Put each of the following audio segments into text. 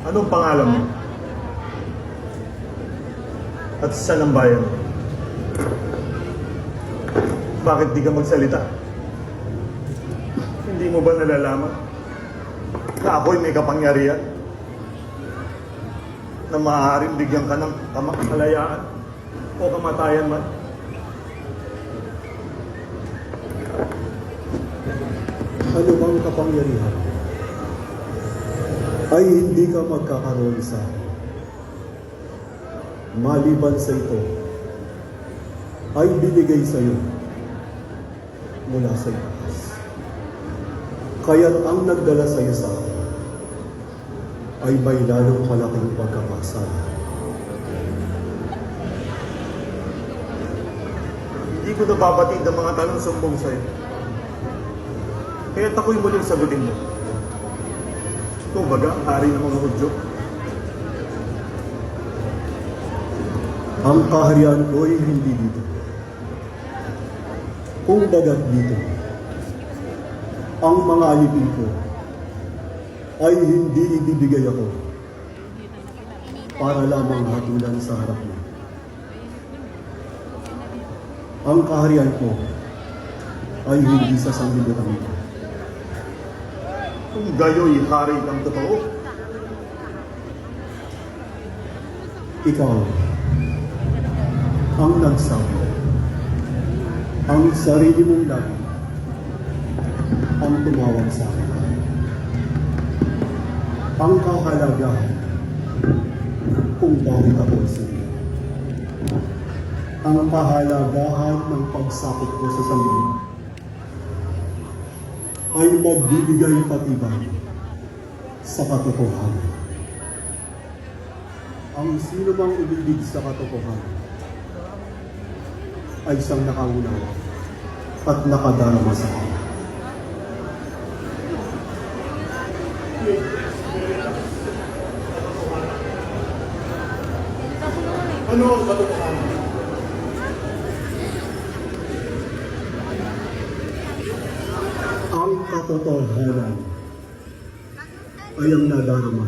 Anong pangalan mo? At saan ang bayan mo? Bakit di ka magsalita? Hindi mo ba nalalaman na ako'y may kapangyarihan na maaaring bigyan ka ng kalayaan o kamatayan man? Ano bang kapangyarihan ay hindi ka magkakaroon sa maliban sa ito ay binigay sa iyo mula sa itaas. Kaya't ang nagdala sa iyo sa akin ay may lalong malaking pagkakasala. Hindi ko nababatid ang mga tanong sumbong sa'yo. Kaya't ako'y muling sagutin mo. Ikaw baga, hari ng mga Hudyo? Ang kaharian ko ay hindi dito. Kung bagat dito, ang mga alipin ko ay hindi ibibigay ako para lamang hatulan sa harap mo. Ang kaharian ko ay hindi sa sanglibutan mo. Kung gayo'y hari ng totoo, Ikaw ang nagsabi. Ang sarili mong labi ang tumawag sa akin. Ang kahalagahan kung bakit ako sila. Ang kahalagahan ng pagsakot ko sa sarili ay magbibigay patibay sa katotohanan. Ang sino bang umibig sa katotohanan ay siyang nakaunawa at nakadarama sa akin. ano ang katotohanan? Ang katotohanan ay ang nadarama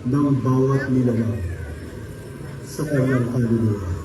ng bawat nilalang sa kanyang kaluluwa.